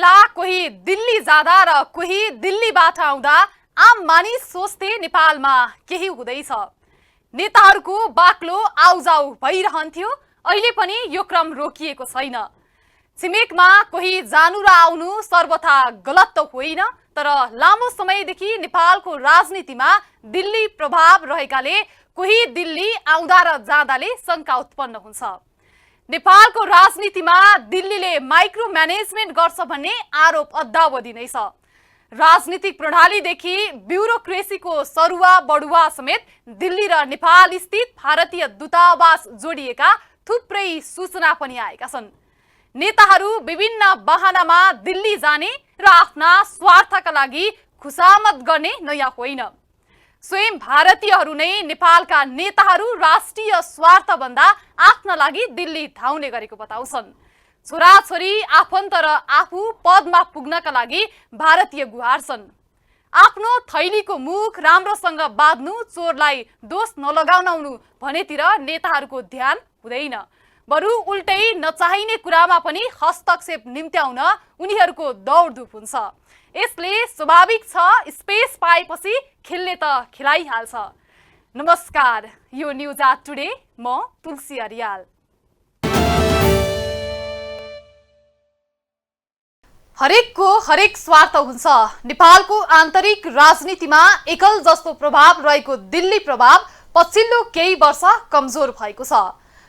बेला कोही दिल्ली जाँदा र कोही दिल्लीबाट आउँदा आम मानिस सोच्थे नेपालमा केही हुँदैछ। नेताहरूको बाक्लो आउजाउ भइरहन्थ्यो। अहिले पनि यो क्रम रोकिएको छैन। छिमेकमा कोही जानु र आउनु सर्वथा गलत त होइन, तर लामो समयदेखि नेपालको राजनीतिमा दिल्ली प्रभाव रहेकाले कोही दिल्ली आउँदा र जाँदाले शंका उत्पन्न हुन्छ। नेपालको राजनीतिमा दिल्लीले माइक्रो म्यानेजमेन्ट गर्छ भन्ने आरोप अद्यावधि नै छ। राजनीतिक प्रणालीदेखि ब्युरोक्रेसीको सरुवा बढुवा समेत दिल्ली र नेपाल स्थित भारतीय दूतावास जोडिएका थुप्रै सूचना पनि आएका छन्। नेताहरू विभिन्न बहानामा दिल्ली जाने र आफ्ना स्वार्थका लागि खुशामत गर्ने नयाँ होइन। स्वयं भारतीयहरू नै नेपालका नेताहरू राष्ट्रिय स्वार्थभन्दा आफ्ना लागि दिल्ली धाउने गरेको बताउँछन्। छोराछोरी आफन्त र आफू पदमा पुग्नका लागि भारतीय गुहार्छन्। आफ्नो थैलीको मुख राम्रोसँग बाँध्नु, चोरलाई दोष नलगाउनु भनेतिर नेताहरूको ध्यान हुँदैन। बरु उल्टै नचाहिने कुरामा पनि हस्तक्षेप निम्त्याउन उनीहरूको दौडधुप हुन्छ। यसले स्वाभाविक छ, स्पेस पाएपछि खेल्ने त खेलाइहाल्छ। नमस्कार, यो न्युज आज टुडे, म तुलसी अर्याल। हरेकको हरेक स्वार्थ हुन्छ। नेपालको आन्तरिक राजनीतिमा एकल जस्तो प्रभाव रहेको दिल्ली प्रभाव पछिल्लो केही वर्ष कमजोर भएको छ।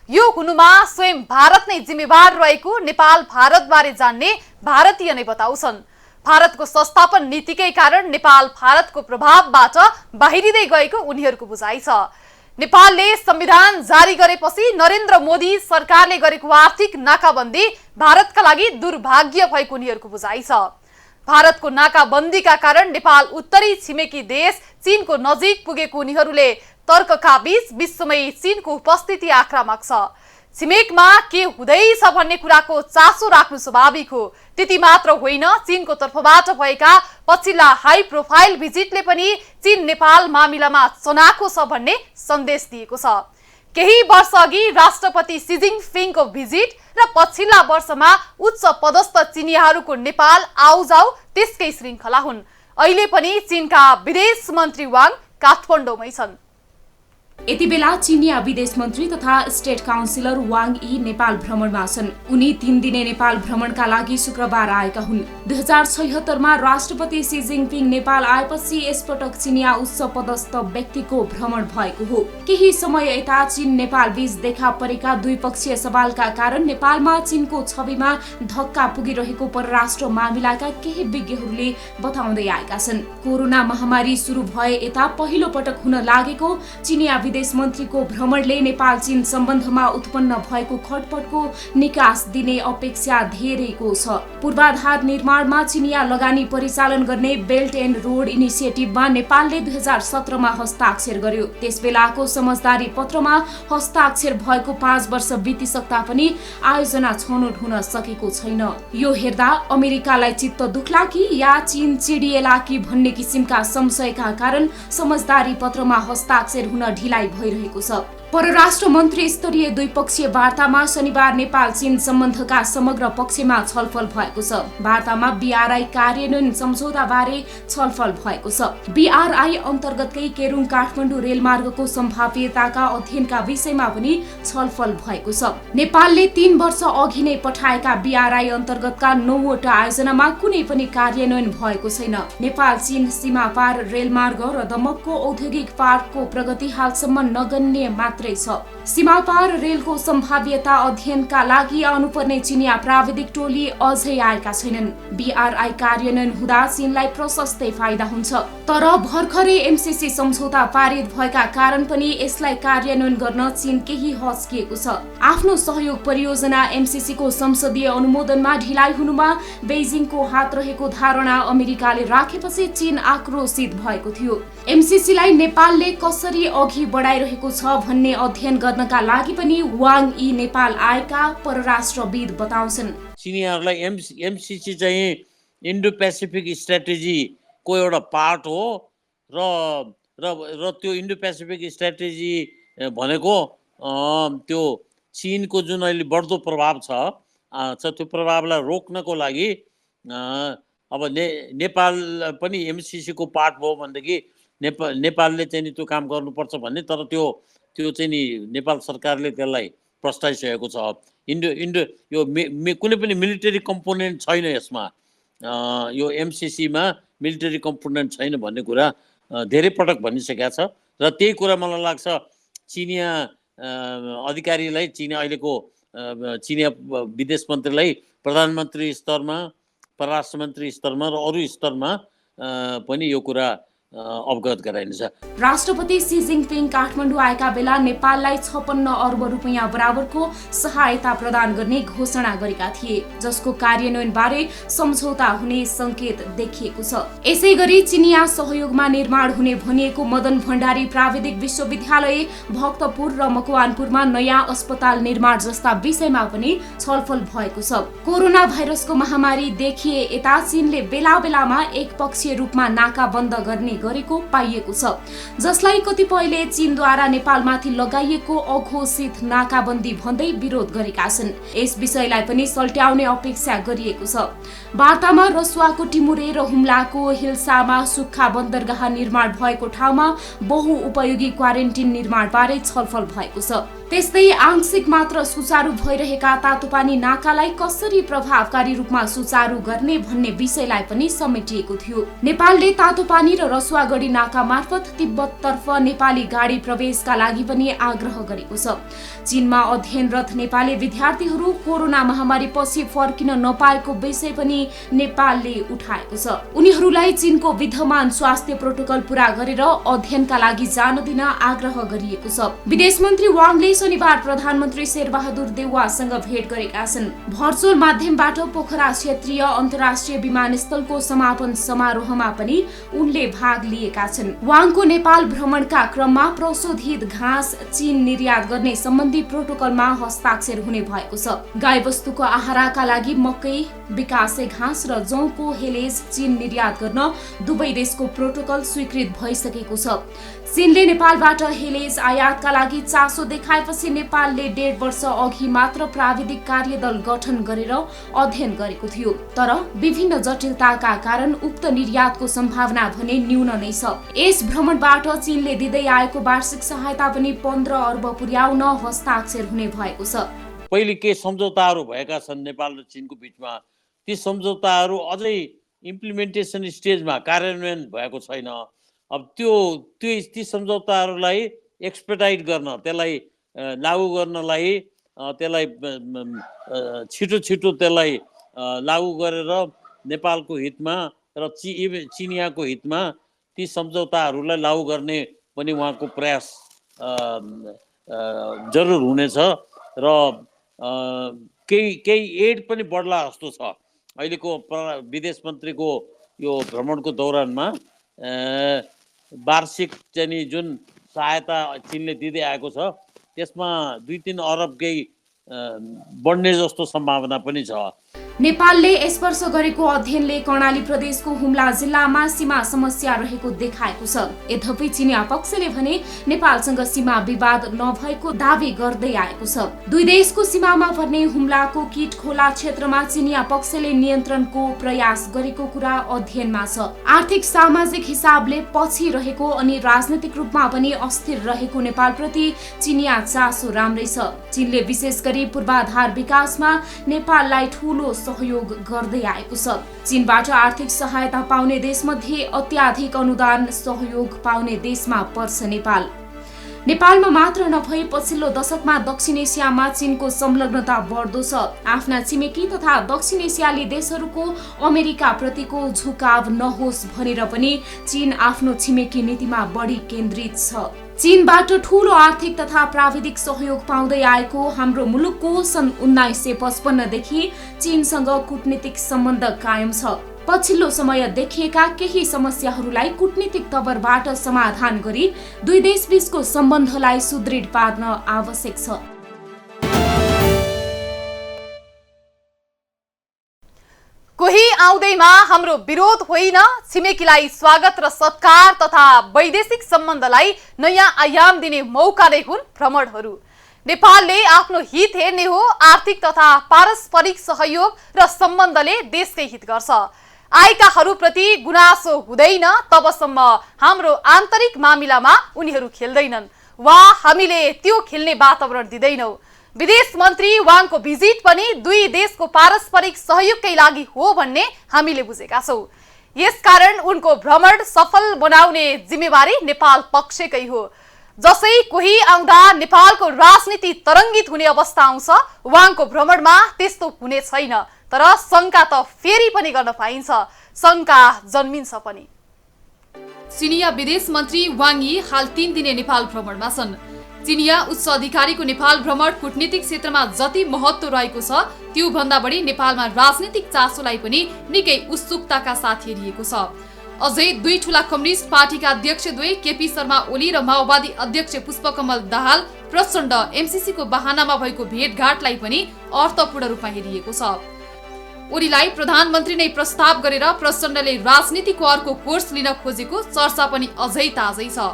यो हुनुमा स्वयं भारत नै जिम्मेवार रहेको नेपाल भारतबारे जान्ने भारतीय नै बताउँछन्। भारतको संस्थापन नीतिकै कारण नेपाल भारतको प्रभावबाट बाहिरिँदै गएको उनीहरूको बुझाइ छ। नेपालले संविधान जारी गरेपछि नरेन्द्र मोदी सरकारले गरेको आर्थिक नाकाबन्दी भारतका लागि दुर्भाग्य भएको उनीहरूको बुझाइ छ। भारतको नाकाबन्दीका कारण नेपाल उत्तरी छिमेकी देश चीनको नजिक पुगेको उनीहरूले तर्कका बीच विश्वमै चीनको उपस्थिति आक्रामक छ। छिमेकमा के हुँदैछ भन्ने कुराको चासो राख्नु स्वाभाविक हो। त्यति मात्र होइन, चीनको तर्फबाट भएका पछिल्ला हाई प्रोफाइल भिजिटले पनि चीन नेपाल मामिलामा चनाखो छ भन्ने सन्देश दिएको छ। केही वर्ष अघि राष्ट्रपति सी जिनपिङको भिजिट र पछिल्ला वर्षमा उच्च पदस्थ चीनियाहरूको नेपाल आउजाउ त्यसकै श्रृङ्खला हुन्। अहिले पनि चीनका विदेश मन्त्री वाङ काठमाडौँमै छन्। यति बेला चीनिया विदेश मन्त्री तथा स्टेट काउन्सिलर वाङ यी नेपाल भ्रमणमा छन्। उनी 3 दिने नेपाल भ्रमणका लागि शुक्रबार आएका हुन्। 2076 मा राष्ट्रपति सी जिनपिङ नेपाल आएपछि यसपटक चीनिया उच्च पदस्थ व्यक्तिको भ्रमण भएको हो। केही समय यता चीन नेपाल बीच देखा परेका द्विपक्षीय सवालका कारण नेपालमा चीनको छविमा धक्का पुगिरहेको परराष्ट्र मामिलाका केही विज्ञहरूले बताउँदै आएका छन्। कोरोना महामारी सुरु भए यता पहिलो पटक हुन लागेको चीनिया विदेश मन्त्रीको भ्रमणले नेपाल चीन सम्बन्धमा उत्पन्न भएको खटपटको निकास दिने अपेक्षा धेरैको छ। पूर्वाधार निर्माणमा चिनिया लगानी परिचालन गर्ने बेल्ट एन्ड रोड इनिसिएटिभमा नेपालले 2017 मा हस्ताक्षर गर्यो। त्यसबेलाको समझदारी पत्रमा हस्ताक्षर भएको 5 वर्ष बितिसक्दा पनि आयोजना छनौट हुन सकेको छैन। यो हेर्दा अमेरिकालाई चित्त दुख्ला कि या चीन चिडिएला कि भन्ने किसिमका संशयका कारण समझदारी पत्रमा हस्ताक्षर हुन ढिलाइ भइरहेको छ। परराष्ट्र मन्त्री स्तरीय द्विपक्षीय वार्तामा शनिबार नेपाल चीन सम्बन्धका समग्र पक्षमा छलफल भएको छ। वार्तामा बीआरआई कार्यान्वयन सम्झौता बारे छलफल भएको छ। बीआरआई अन्तर्गतकै केरुङ काठमाडौँ रेलमार्गको सम्भाव्यताका अध्ययनका विषयमा पनि छलफल भएको छ। नेपालले 3 वर्ष अघि नै पठाएका बीआरआई अन्तर्गतका 9 वटा आयोजनामा कुनै पनि कार्यान्वयन भएको छैन। नेपाल चीन सीमा पार रेलमार्ग र दमकको औद्योगिक पार्कको प्रगति हालसम्म नगण्य मात्रै छ। सीमापार रेलको सम्भाव्यता अध्ययनका लागि आउनुपर्ने चिनिया प्राविधिक टोली अझै आएका छैनन्। बीआरआई कार्यान्वयन हुँदा चीनलाई प्रशस्तै फाइदा हुन्छ, तर भर्खरै एमसीसी सम्झौता पारित भएका कारण पनि यसलाई कार्यान्वयन गर्न चीन केही हच्किएको छ। आफ्नो सहयोग परियोजना एमसीसी को संसदीय अनुमोदनमा ढिलाइ हुनुमा बेजिङको हात रहेको धारणा अमेरिकाले राखेपछि चीन आक्रोशित भएको थियो। एमसीसी लाई नेपालले कसरी अघि बढाइरहेको छ भन्ने अध्ययन गर्नका लागि पनि वाङ यी नेपाल आएका परराष्ट्रविद बताउँछन्। चिनियाहरूलाई एमसीसी चाहिँ इन्डो पेसिफिक स्ट्र्याटेजीको एउटा पार्ट हो र त्यो इन्डो पेसिफिक स्ट्र्याटेजी भनेको त्यो चीनको जुन अहिले बढ्दो प्रभाव छ त्यो प्रभावलाई रोक्नको लागि अब नेपाल पनि एमसिसीको पार्ट भयो भनेदेखि नेपालले चाहिँ नि त्यो काम गर्नुपर्छ भन्ने, तर त्यो चाहिँ नि नेपाल सरकारले त्यसलाई प्रस्ताइसकेको छ। यो कुनै पनि मिलिटरी कम्पोनेन्ट छैन यसमा, यो एमसिसीमा मिलिटरी कम्पोनेन्ट छैन भन्ने कुरा धेरै पटक भनिसकेका छ। र त्यही कुरा मलाई लाग्छ चिनिया अधिकारीलाई, अहिलेको चिनिया विदेश मन्त्रीलाई प्रधानमन्त्री स्तरमा, परराष्ट्र मन्त्री स्तरमा र अरू स्तरमा पनि यो कुरा अवगत गराइनेछ। राष्ट्रपति सी जिनपिङ काठमाडौँ आएका बेला नेपाललाई 56 अर्ब रुपैयाँ बराबरको सहायता प्रदान गर्ने घोषणा गरेका थिए, जसको कार्यान्वयन बारे सम्झौता हुने संकेत देखिएको छ। यसैगरी चिनिया सहयोगमा निर्माण हुने भनिएको मदन भण्डारी प्राविधिक विश्वविद्यालय भक्तपुर र मकवानपुरमा नयाँ अस्पताल निर्माण जस्ता विषयमा पनि छलफल भएको छ। कोरोना भाइरसको महामारी देखिए यता चीनले बेला बेलामा एकपक्षीय रूपमा नाका बन्द गर्ने गरेको पाइएको छ, जसलाई कतिपयले चीनद्वारा नेपालमाथि लगाइएको अघोषित नाकाबन्दी भन्दै विरोध गरेका छन्। यस विषयलाई पनि सल्ट्याउने अपेक्षा गरिएको छ। वार्तामा रसुवाको टिमुरे र हुम्लाको हिल्सामा सुक्खा बन्दरगाह निर्माण भएको ठाउँमा बहुउपयोगी क्वारेन्टिन निर्माण बारे छलफल भएको छ। त्यस्तै आंशिक मात्र सुचारू भइरहेका तातोपानी नाकालाई कसरी प्रभावकारी रूपमा सुचारू गर्ने भन्ने विषयलाई पनि समेटिएको थियो। नेपालले तातोपानी र रसुवागढी नाका मार्फत तिब्बततर्फ नेपाली गाडी प्रवेशका लागि पनि आग्रह गरेको छ। चीनमा अध्ययनरत नेपाली विद्यार्थीहरू कोरोना महामारी पछि फर्किन नपाएको विषय पनि नेपालले उठाएको छ। उनीहरूलाई चीनको विद्यमान स्वास्थ्य प्रोटोकल पूरा गरेर अध्ययनका लागि जान दिन आग्रह गरिएको छ। विदेश मन्त्री वाङले शनिबार प्रधानमन्त्री शेरबहादुर देउवासँग भेट गरेका छन्। भर्चुअल माध्यमबाट पोखरा क्षेत्रीय अन्तर्राष्ट्रिय विमानस्थलको समापन समारोहमा पनि उनले भाग लिएका छन्। वाङको नेपाल भ्रमणका क्रममा प्रशोधित घाँस चीन निर्यात गर्ने सम्बन्धी प्रोटोकलमा हस्ताक्षर हुने भएको छ। गाईवस्तुको आहारका लागि मकै, विकासे घाँस र जौको हेलेज चीन निर्यात गर्न दुवै देशको प्रोटोकल स्वीकृत भइसकेको छ। चीनले नेपालबाट हेलेज आयातका लागि चासो देखाएपछि नेपालले 1.5 वर्ष अघि मात्र प्राविधिक कार्यदल गठन गरेर अध्ययन गरेको थियो, तर विभिन्न जटिलताका कारण उक्त निर्यातको सम्भावना भने न्यून नै छ। यस भ्रमणबाट चीनले दिँदै आएको वार्षिक सहायता पनि 15 अर्ब पुर्याउन हस्ताक्षर हुने भएको छ। पहिले के सम्झौताहरू भएका छन् नेपाल र चीनको बीचमा, ती सम्झौताहरू अझै इम्प्लिमेन्टेसन स्टेजमा कार्यान्वयन भएको छैन। अब ती सम्झौताहरूलाई एक्सपेडाइट गर्न, त्यसलाई लागू गर्नलाई, त्यसलाई छिटो त्यसलाई लागू गरेर नेपालको हितमा र चिनियाको हितमा ती सम्झौताहरूलाई लागू गर्ने पनि उहाँको प्रयास जरुर हुनेछ। र केही एड पनि बढ्ला जस्तो छ। अहिलेको विदेश मन्त्रीको यो भ्रमणको दौरानमा वार्षिक चाहिँ जुन सहायता चीनले दिँदै आएको छ त्यसमा 2-3 अरब केही बढ्ने जस्तो सम्भावना पनि छ। नेपालले यस वर्ष गरेको अध्ययनले कर्णाली प्रदेशको हुम्ला जिल्लामा सीमा समस्या रहेको देखाएको छ। यद्यपि चिनिया पक्षले भने नेपालसँग सीमा विवाद नभएको दावी गर्दै आएको छ। दुई देशको सीमामा पर्ने हुम्लाको किट खोला क्षेत्रमा चिनिया पक्षले नियन्त्रणको प्रयास गरेको कुरा अध्ययनमा छ। आर्थिक सामाजिक हिसाबले पछि रहेको अनि राजनीतिक रूपमा पनि अस्थिर रहेको नेपालप्रति चिनिया चासो राम्रै छ। चीनले विशेष गरी पूर्वाधार विकासमा नेपाललाई ठूलो सहयोग गर्दै आएको छ। चीनबाट आर्थिक सहायता पाउने देशमध्ये अत्याधिक अनुदान सहयोग पाउने देशमा पर्छ नेपाल। नेपालमा मात्र नभई पछिल्लो दशकमा दक्षिण एसियामा चीनको संलग्नता बढ्दो छ। आफ्ना छिमेकी तथा दक्षिण एसियाली देशहरूको अमेरिका प्रतिको झुकाव नहोस् भनेर पनि चीन आफ्नो छिमेकी नीतिमा बढी केन्द्रित छ। चीनबाट ठूलो आर्थिक तथा प्राविधिक सहयोग पाउँदै आएको हाम्रो मुलुकको सन् 1955 देखि चीनसँग कूटनीतिक सम्बन्ध कायम छ। पछिल्लो समय देखिएका केही समस्याहरूलाई कूटनीतिक तवरबाट समाधान गरी दुई देशबीचको सम्बन्धलाई सुदृढ पार्न आवश्यक छ। कोही आउँदैमा हाम्रो विरोध होइन, छिमेकीलाई स्वागत र सत्कार तथा वैदेशिक सम्बन्धलाई नयाँ आयाम दिने मौका नै हुन् भ्रमणहरू। नेपालले आफ्नो हित हेर्ने हो, आर्थिक तथा पारस्परिक सहयोग र सम्बन्धले देशकै हित गर्छ। आएकाहरूप्रति गुनासो हुँदैन तबसम्म हाम्रो आन्तरिक मामिलामा उनीहरू खेल्दैनन् वा हामीले त्यो खेल्ने वातावरण दिँदैनौँ। विदेश मन्त्री वाङको भिजिट पनि दुई देशको पारस्परिक सहयोगकै लागि हो भन्ने हामीले बुझेका छौँ। यसकारण उनको भ्रमण सफल बनाउने जिम्मेवारी नेपाल पक्षकै हो। जसै कोही आउँदा नेपालको राजनीति तरङ्गित हुने अवस्था आउँछ, वाङको भ्रमणमा त्यस्तो हुने छैन। तर शङ्का त फेरि पनि गर्न पाइन्छ, शङ्का जन्मिन्छ पनि। चिनिया विदेश मन्त्री वाङ यी हाल 3 दिने नेपाल भ्रमणमा छन्। चिनिया उच्च अधिकारीको नेपाल भ्रमण कूटनीतिक क्षेत्रमा जति महत्त्व रहेको छ, त्यो भन्दा बढी नेपालमा राजनीतिक चासोलाई पनि निकै उत्सुकताका साथ हेरिएको छ। अझै दुई ठूला कम्युनिस्ट पार्टीका अध्यक्ष द्वय केपी शर्मा ओली र माओवादी अध्यक्ष पुष्पकमल दाहाल प्रचण्ड एमसीसीको बहानामा भएको भेटघाटलाई पनि अर्थपूर्ण रूपमा हेरिएको छ। ओलीलाई प्रधानमन्त्री नै प्रस्ताव गरेर प्रचण्डले राजनीतिको अर्को कोर्स लिन खोजेको चर्चा पनि अझै ताजै छ।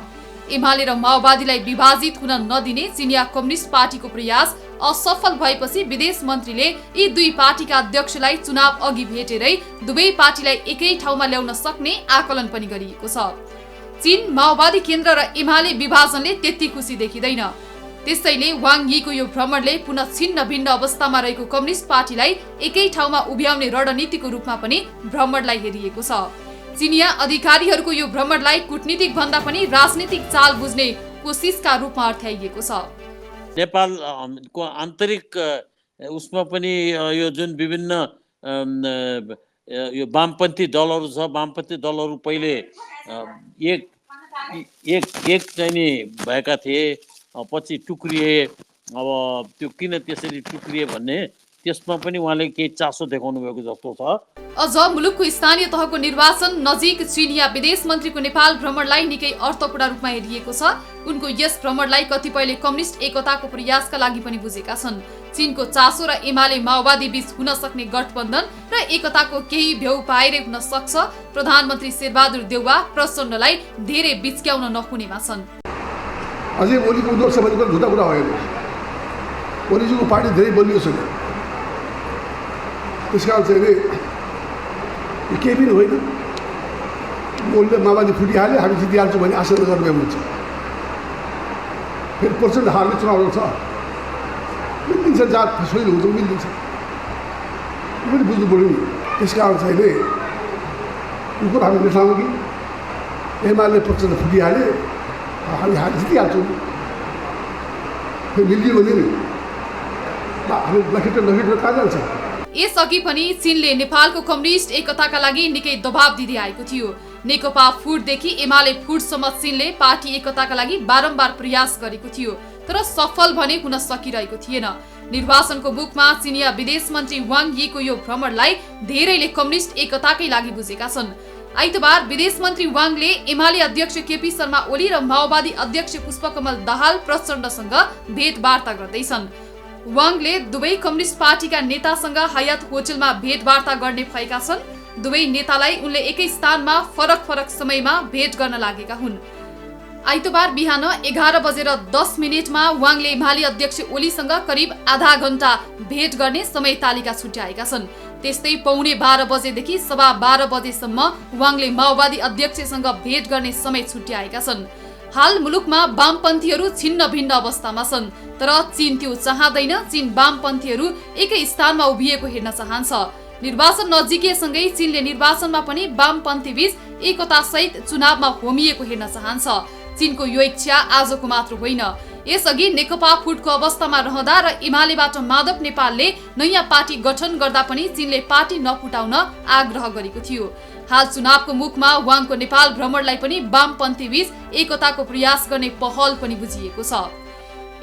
एमाले र माओवादीलाई विभाजित हुन नदिने चिनिया कम्युनिस्ट पार्टीको प्रयास असफल भएपछि विदेश मन्त्रीले यी दुई पार्टीका अध्यक्षलाई चुनाव अघि भेटेरै दुवै पार्टीलाई एकै ठाउँमा ल्याउन सक्ने आकलन पनि गरिएको छ। चीन, माओवादी केन्द्र र एमाले विभाजनले त्यति खुसी देखिँदैन। त्यसैले वाङ यीको यो भ्रमणले पुनः छिन्न भिन्न अवस्थामा रहेको कम्युनिस्ट पार्टीलाई एकै ठाउँमा उभ्याउने रणनीतिको रूपमा पनि भ्रमणलाई हेरिएको छ। चिनिया अधिकारीहरूको यो भ्रमणलाई कूटनीतिक भन्दा पनि राजनीतिक चाल बुझ्ने कोसिसका रूपमा अर्थ्याइएको छ। नेपालको आन्तरिक उसमा पनि यो जुन विभिन्न यो वामपन्थी दलहरू छ, वामपन्थी दलहरू पहिले एक चाहिँ नि भएका थिए, पछि टुक्रिए। अब त्यो किन त्यसरी टुक्रिए भन्ने त्यसमा पनि उहाँले केही चासो देखाउनु भएको जस्तो छ। अझ मुलुकको स्थानीय तहको निर्वाचन नजिक चिनिया विदेश मन्त्रीको नेपाल भ्रमणलाई निकै अर्थपूर्ण रूपमा हेरिएको छ। उनको यस भ्रमणलाई कतिपयले कम्युनिस्ट एकताको प्रयासका लागि पनि बुझेका छन्। चीनको चासो र एमाले माओवादी बीच हुन सक्ने गठबन्धन र एकताको केही भ्यौ पाएरै हुन सक्छ। प्रधानमन्त्री शेरबहादुर देउवा प्रचण्डलाई धेरै बिच्क्याउन नहुनेमा छन्। अझै ओलीको उद्योग छ भने झुटा कुरा होइन। ओलीजीको पार्टी धेरै बलियो छैन। त्यस कारण चाहिँ केही पनि होइन। ओलीले माओवादी फुटिहाल्यो, हामी जितिहाल्छौँ भन्ने आशा गर्नु हुन्छ। फेरि प्रचण्ड हार्ने चुनाव छ, मिलिदिन्छ, जात सजिलो हुन्छ, मिलिदिन्छ। यो पनि बुझ्नु पऱ्यो नि। त्यस कारण चाहिँ उनको हामी देखाउँ कि एमाले प्रचण्ड फुटिहाल्यो, हामी जितिहाल्छौँ। फेरि मिलिदियो भने नि हामी लखेटेर कहाँ जान्छ। यसअघि पनि चीनले नेपालको कम्युनिस्ट एकताका लागि निकै दबाब दिँदै आएको थियो। नेकपा फुटदेखि एमाले फुटसम्म चीनले पार्टी एकताका लागि बारम्बार प्रयास गरेको थियो, तर सफल भने हुन सकिरहेको थिएन। निर्वाचनको मुखमा चिनिया विदेश मन्त्री वाङ यीको यो भ्रमणलाई धेरैले कम्युनिस्ट एकताकै लागि बुझेका छन्। आइतबार विदेश मन्त्री वाङले एमाले अध्यक्ष केपी शर्मा ओली र माओवादी अध्यक्ष पुष्पकमल दाहाल प्रचण्डसँग भेटवार्ता गर्दैछन्। वाङले दुवै कम्युनिस्ट पार्टीका नेतासँग हयात होटलमा भेटवार्ता गर्ने भएका छन्। दुवै नेतालाई उनले एकै स्थानमा फरक फरक समयमा भेट गर्न लागेका हुन्। आइतबार बिहान 11:10 वाङले एमाले अध्यक्ष ओलीसँग करिब आधा घण्टा भेट गर्ने समय तालिका छुट्याएका छन्। त्यस्तै 11:15 बजेदेखि 12:15 बजेसम्म वाङले माओवादी अध्यक्षसँग भेट गर्ने समय छुट्याएका छन्। हाल मुलुकमा वामपन्थीहरू छिन्न भिन्न अवस्थामा छन्, तर चीन त्यो चाहँदैन। चीन वामपन्थीहरू एकै स्थानमा उभिएको हेर्न चाहन्छ। निर्वाचन नजिकिएसँगै चीनले निर्वाचनमा पनि वामपन्थी बीच एकतासहित चुनावमा होमिएको हेर्न चाहन्छ। चीनको यो इच्छा आजको मात्र होइन। यसअघि नेकपा फुटको अवस्थामा रहँदा र एमालेबाट माधव नेपालले नयाँ पार्टी गठन गर्दा पनि चीनले पार्टी नफुटाउन आग्रह गरेको थियो। हाल चुनावको मुखमा वाङको नेपाल भ्रमणलाई पनि वामपन्थी बीच एकताको प्रयास गर्ने पहल पनि बुझिएको छ।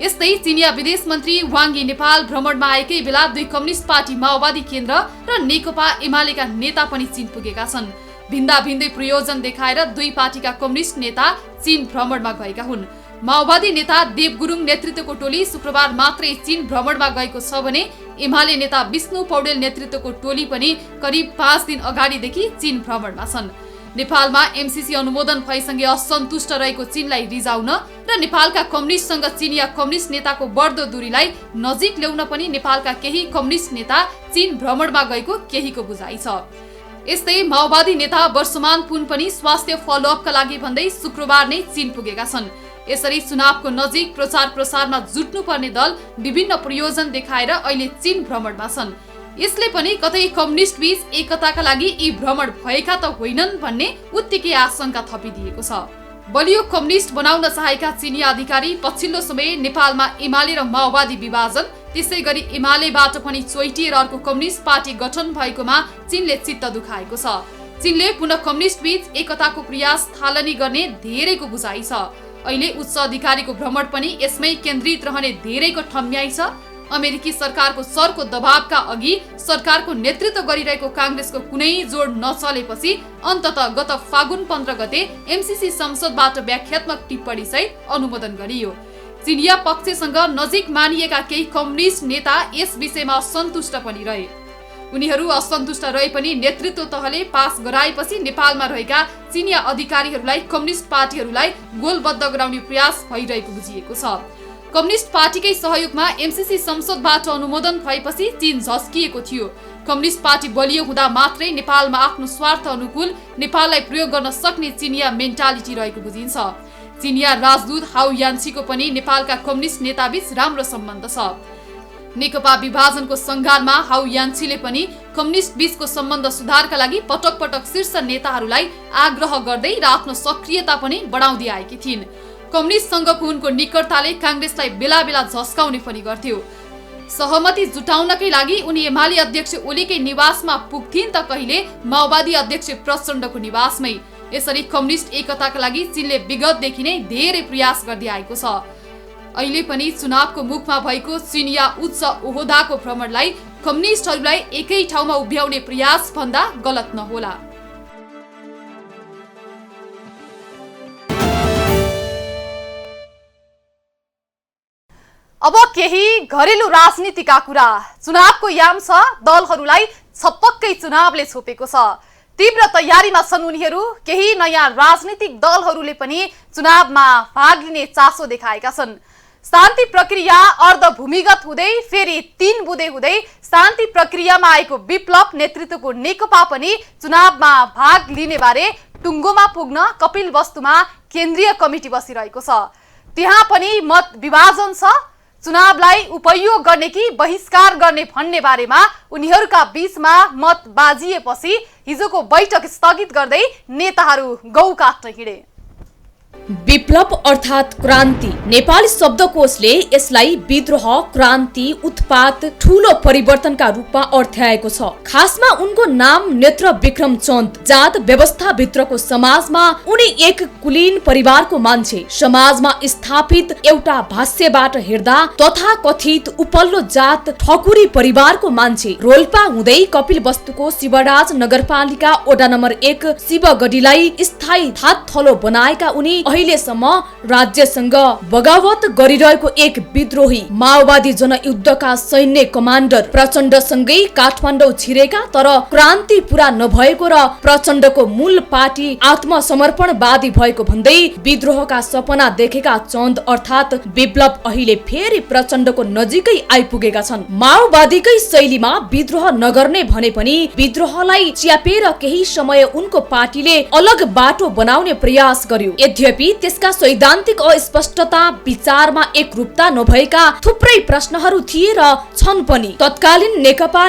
यस्तै चिनिया विदेश मन्त्री वाङ यी नेपाल भ्रमणमा आएकै बेला दुई कम्युनिस्ट पार्टी माओवादी केन्द्र र नेकपा एमालेका नेता पनि चीन पुगेका छन्। भिन्दा भिन्दै प्रयोजन देखाएर दुई पार्टीका कम्युनिस्ट नेता चीन भ्रमणमा गएका हुन्। माओवादी नेता देव गुरुङ नेतृत्वको टोली शुक्रबार मात्रै चीन भ्रमणमा गएको छ भने एमाले नेता विष्णु पौडेल नेतृत्वको टोली पनि करिब 5 दिन अगाडिदेखि चीन भ्रमणमा छन्। नेपालमा एमसीसी अनुमोदन भएसँगै असन्तुष्ट रहेको चीनलाई रिजाउन र नेपालका कम्युनिस्टसँग चिनिया कम्युनिस्ट नेताको बढ्दो दूरीलाई नजिक ल्याउन पनि नेपालका केही कम्युनिस्ट नेता चीन भ्रमणमा गएको केहीको बुझाइ छ। यस्तै माओवादी नेता वर्षमान पुन पनि स्वास्थ्य फलोअपका लागि भन्दै शुक्रबार नै चीन पुगेका छन्। यसरी चुनावको नजिक प्रचार प्रसारमा जुट्नुपर्ने दल विभिन्न प्रयोजन देखाएर अहिले चीन भ्रमणमा छन्। यसले पनि कतै कम्युनिस्ट बीच एकताका लागि यी भ्रमण भएका त होइनन् भन्ने उत्तिकै आशंका थपिदिएको छ। बलियो कम्युनिस्ट बनाउन चाहेका चिनिया अधिकारी पछिल्लो समय नेपालमा एमाले र माओवादी विभाजन, त्यसै गरी एमालेबाट पनि चोइटिएर अर्को कम्युनिस्ट पार्टी गठन भएकोमा चीनले चित्त दुखाएको छ। चीनले पुनः कम्युनिस्ट बीच एकताको प्रयास थालनी गर्ने धेरैको बुझाइ छ। अहिले उच्च अधिकारीको भ्रमण पनि यसमै केन्द्रित रहने धेरैको ठम्याइ छ। अमेरिकी सरकारको सरको दबावका अघि सरकारको नेतृत्व गरिरहेको कांग्रेसको कुनै जोड नचलेपछि अन्ततः गत फागुन 15 गते एमसीसी संसदबाट व्याख्यात्मक टिप्पणी सहित अनुमोदन गरियो। चिनिया पक्षसँग नजिक मानिएका केही कम्युनिस्ट नेता यस विषयमा असन्तुष्ट पनि रहे। उनीहरू असन्तुष्ट रहे पनि नेतृत्व तहले पास गराएपछि नेपालमा रहेका चिनिया अधिकारीहरूलाई कम्युनिस्ट पार्टीहरूलाई गोलबद्ध गराउने प्रयास भइरहेको बुझिएको छ। कम्युनिस्ट पार्टीकै सहयोगमा एमसीसी संसदबाट अनुमोदन भएपछि चीन झस्किएको थियो। कम्युनिस्ट पार्टी बलियो हुँदा मात्रै नेपालमा आफ्नो स्वार्थ अनुकूल नेपाललाई प्रयोग गर्न सक्ने चिनिया मेन्टालिटी रहेको बुझिन्छ। चिनिया राजदूत हाउ यान्सीको पनि नेपालका कम्युनिस्ट नेताबीच राम्रो सम्बन्ध छ। नेकपा विभाजनको सङ्घारमा हाउ यान्सीले पनि कम्युनिस्ट बीचको सम्बन्ध सुधारका लागि पटक पटक शीर्ष नेताहरूलाई आग्रह गर्दै र आफ्नो सक्रियता पनि बढाउँदै आएकी थिइन्। कम्युनिस्टसँगको उनको निकटताले कांग्रेसलाई बेला बेला झस्काउने पनि गर्थ्यो। सहमति जुटाउनकै लागि उनी एमाले अध्यक्ष ओलीकै निवासमा पुग्थिन् त कहिले माओवादी अध्यक्ष प्रचण्डको निवासमै। यसरी कम्युनिस्ट एकताका लागि चीनले विगतदेखि नै धेरै प्रयास गर्दै आएको छ। अहिले पनि चुनावको मुखमा भएको चिनिया उच्च ओहदाको भ्रमणलाई कम्युनिस्टहरूलाई एकै ठाउँमा उभ्याउने प्रयास भन्दा गलत नहोला। अब केही घरेलु राजनीतिका कुरा। चुनावको याम छ, दलहरूलाई छपक्कै चुनावले छोपेको छ। तीव्र तयारीमा छन् उनीहरू। केही नयाँ राजनीतिक दलहरूले पनि चुनावमा भाग लिने चासो देखाएका छन्। शान्ति प्रक्रिया अर्धभूमिगत हुँदै फेरि 3 बुँदे हुँदै शान्ति प्रक्रियामा आएको विप्लव नेतृत्वको नेकपा पनि चुनावमा भाग लिने बारे टुङ्गोमा पुग्न कपिलवस्तुमा केन्द्रीय कमिटी बसिरहेको छ। त्यहाँ पनि मत विभाजन छ। चुनावलाई उपयोग गर्ने कि बहिष्कार गर्ने भन्ने बारेमा उनीहरूका बीचमा मत बाजिएपछि हिजोको बैठक स्थगित गर्दै नेताहरू गौ काट्न हिँडे। विप्लव अर्थात क्रान्ति नेपाली शब्दकोशले यसलाई विद्रोह, क्रान्ति, उत्पात, ठूलो परिवर्तनका रूपमा अर्थ्याएको छ। खासमा उनको नाम नेत्र विक्रम चन्द। जात व्यवस्था भित्रको समाजमा उनी एक कुलीन परिवारको मान्छे। समाजमा स्थापित एउटा भाष्यबाट हेर्दा तथा कथित उपल्लो जात ठकुरी परिवारको मान्छे। रोल्पा हुँदै कपिलवस्तुको शिवराज नगरपालिका वडा नम्बर 1 शिवगढीलाई स्थायी थात थलो बनाएका उनी अहिलेसम्म राज्यसँग बगावत गरिरहेको एक विद्रोही माओवादी जनयुद्धका सैन्य कमान्डर प्रचण्डसँगै काठमाडौँ छिरेका तर क्रान्ति पूरा नभएको र प्रचण्डको मूल पार्टी आत्मसमर्पणवादी भएको भन्दै विद्रोहका सपना देखेका चन्द अर्थात विप्लव अहिले फेरि प्रचण्डको नजिकै आइपुगेका छन्। माओवादीकै शैलीमा विद्रोह नगर्ने भने पनि विद्रोहलाई च्यापेर केही समय उनको पार्टीले अलग बाटो बनाउने प्रयास गर्यो। यद्यपि त्यसका सैद्धान्तिक अस्पष्टता, विचारमा एकरूपता नभएका थुप्रै प्रश्नहरू थिए र छन् पनि। तत्कालीन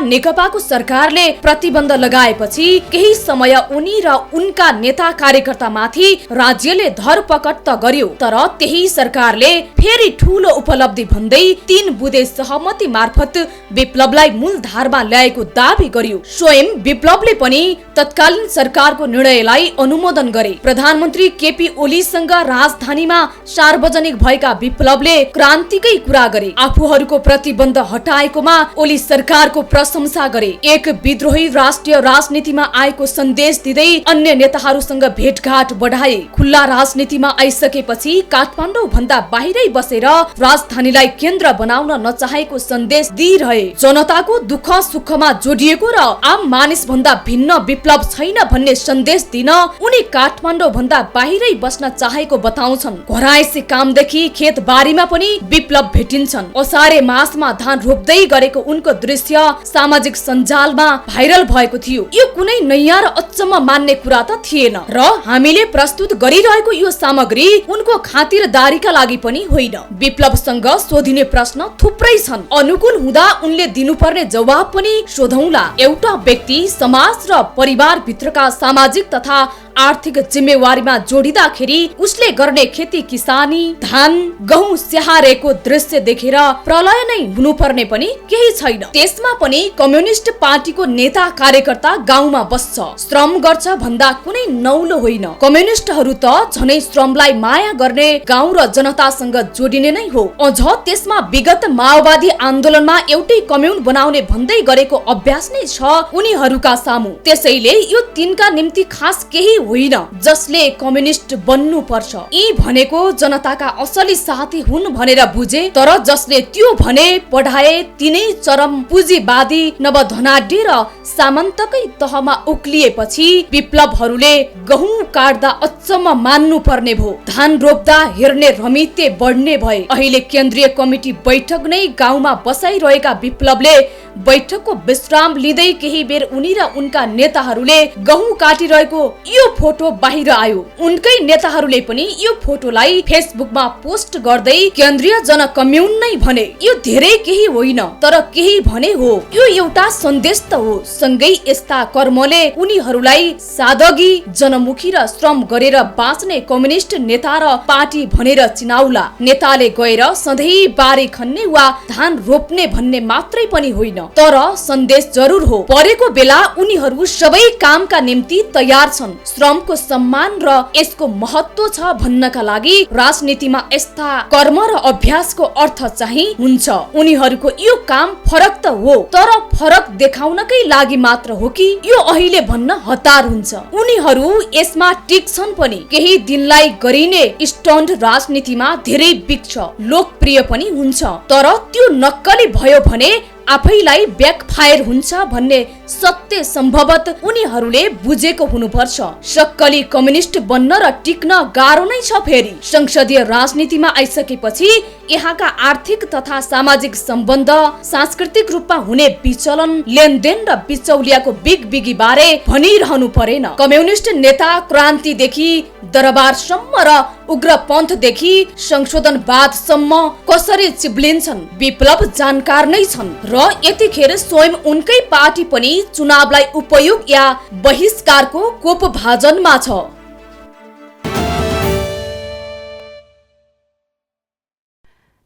नेकपाको सरकारले प्रतिबन्ध लगाएपछि केही समय उनी र उनका नेता कार्यकर्तामाथि राज्यले धरपकड त गर्यो तर त्यही सरकारले फेरि ठूलो उपलब्धि भन्दै 3 बुँदे सहमति मार्फत विप्लवलाई मूलधारमा ल्याएको दावी गर्यो। स्वयं विप्लवले पनि तत्कालीन सरकारको निर्णयलाई अनुमोदन गरे। प्रधानमन्त्री केपी ओली पुलिससँग राजधानीमा सार्वजनिक भएका विप्लवले क्रान्तिकै कुरा गरे। आफूहरूको प्रतिबन्ध हटाएकोमा ओली सरकारको प्रशंसा गरे। एक विद्रोही राष्ट्रिय राजनीतिमा आएको सन्देश दिँदै अन्य नेताहरूसँग भेटघाट बढाए। खुल्ला राजनीतिमा आइसकेपछि काठमाडौँ भन्दा बाहिरै बसेर राजधानीलाई केन्द्र बनाउन नचाहेको सन्देश दिइरहे। जनताको दुःख सुखमा जोडिएको र आम मानिस भन्दा भिन्न विप्लव छैन भन्ने सन्देश दिन उनी काठमाडौँ भन्दा बाहिरै बस्न चाहेको बताउँछन्। घरायसी कामदेखि खेतबारीमा पनि विप्लव भेटिन्छन्। असारे मासमा धान रोप्दै गरेको उनको दृश्य सामाजिक सञ्जालमा भाइरल भएको थियो। यो कुनै नयाँ र अचम्म मान्ने कुरा त थिएन र हामीले प्रस्तुत गरिरहेको यो सामग्री उनको खातिरदारीका लागि पनि होइन। विप्लवसँग सोधिने प्रश्न थुप्रै छन्। अनुकूल हुँदा उनले दिनुपर्ने जवाब पनि सोधौला। एउटा व्यक्ति समाज र परिवार भित्रका सामाजिक तथा आर्थिक जिम्मेवारीमा जोडिँदाखेरि उसले गर्ने खेती किसानी धान गहुँ स्याहारेको दृश्य देखेर प्रलय नै हुनुपर्ने पनि केही छैन। त्यसमा पनि कम्युनिस्ट पार्टीको नेता कार्यकर्ता गाउँमा बस्छ, श्रम गर्छ भन्दा कुनै नौलो होइन। कम्युनिस्टहरू त झनै श्रमलाई माया गर्ने गाउँ र जनतासँग जोडिने नै हो। अझ त्यसमा विगत माओवादी आन्दोलनमा एउटै कम्युन बनाउने भन्दै गरेको अभ्यास नै छ उनीहरूका सामु। त्यसैले यो तिनका निम्ति खास केही होइन जसले कम्युनिस्ट बन्नु पर्छ। यी भनेको जनताका असली साथी हुन् भनेर बुझे, तर जसले त्यो भने पढाए तिनै चरम पुँजीवादी नवधनाढ्य र सामन्तकै तहमा उक्लिएपछि विप्लवहरूले गहुँ काट्दा अचम्म मान्नु पर्ने भो। धान रोप्दा हेर्ने रमिते बढ्ने भए। अहिले केन्द्रीय कमिटी बैठक नै गाउँमा बसाइरहेका विप्लवले बैठकको विश्राम लिँदै केही बेर उनी र उनका नेताहरूले गहुँ काटिरहेको यो फोटो बाहिर आयो। उनकै नेताहरूले पनि यो फोटोलाई फेसबुकमा पोस्ट गर्दै केन्द्रीय जन कम्युन नै भने। यो धेरै केही होइन, तर केही भने हो। यो एउटा सन्देश त हो। सँगै यस्ता कर्मले उनीहरूलाई सादगी जनमुखी र श्रम गरेर बाँच्ने कम्युनिस्ट नेता र पार्टी भनेर चिनाउला। नेताले गएर सधैँ बारी खन्ने वा धान रोप्ने भन्ने मात्रै पनि होइन, तर सन्देश जरुर हो। परेको बेला उनीहरू सबै कामका निम्ति तयार छन्। श्रमको सम्मान र यसको महत्व छ भन्नका लागि राजनीतिमा यस्ता कर्म र अभ्यासको अर्थ चाहिँ हुन्छ। उनीहरूको यो काम फरक त हो, तर फरक देखाउनकै लागि मात्र हो कि यो अहिले भन्न हतार हुन्छ। उनीहरू यसमा टिक्छन् पनि। केही दिनलाई गरिने स्टन्ट राजनीतिमा धेरै बिक्छ, लोकप्रिय पनि हुन्छ, तर त्यो नक्कली भयो भने आफैलाई ब्याकफायर हुन्छ भन्ने सत्य सम्भवत उनीहरूले बुझेको हुनुपर्छ। सक्कली कम्युनिस्ट बन्न र टिक्न गाह्रो नै छ। फेरि संसदीय राजनीतिमा आइसकेपछि यहाँका आर्थिक तथा सामाजिक सम्बन्ध, सांस्कृतिक रूपमा हुने विचलन, लेनदेन र बिचौलियाको बिगबिगी बारे भनिरहनु परेन। कम्युनिस्ट नेता क्रान्तिदेखि दरबारसम्म र उग्रपन्थदेखि संशोधनवादसम्म कसरी चिप्लिन्छन् विप्लव जानकार नै छन् र यतिखेर स्वयं उनकै पार्टी पनि चुनावलाई उपयोग या बहिष्कारको कोपभाजनमा छ।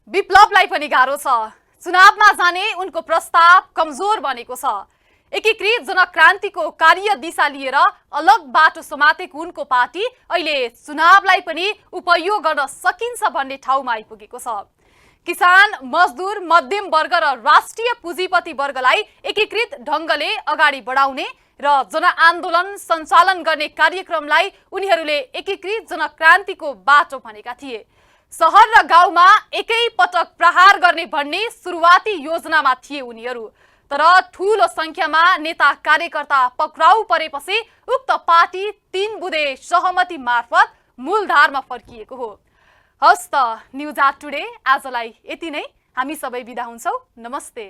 विप्लवलाई पनि गाह्रो छ। चुनावमा जाने उनको प्रस्ताव कमजोर बनेको छ। एकीकृत जनक्रान्तिको कार्य दिशा लिएर अलग बाटो समातेको उनको पार्टी अहिले चुनावलाई पनि उपयोग गर्न सकिन्छ भन्ने ठाउँमा आइपुगेको छ। किसान, मजदुर, मध्यम वर्ग र राष्ट्रिय पुँजीपति वर्गलाई एकीकृत ढङ्गले अगाडि बढाउने र जनआन्दोलन सञ्चालन गर्ने कार्यक्रमलाई उनीहरूले एकीकृत जनक्रान्तिको बाटो भनेका थिए। सहर र गाउँमा एकै पटक प्रहार गर्ने भन्ने सुरुवाती योजनामा थिए उनीहरू, तर ठूलो संख्यामा नेता कार्यकर्ता पक्राउ परेपछि उक्त पार्टी 3 बुँदे सहमति मार्फत मूलधारमा फर्किएको हो। हस्त न्यूज आट टुडे आजलाई यति नै। हामी सबै बिदा हुन्छौँ। नमस्ते।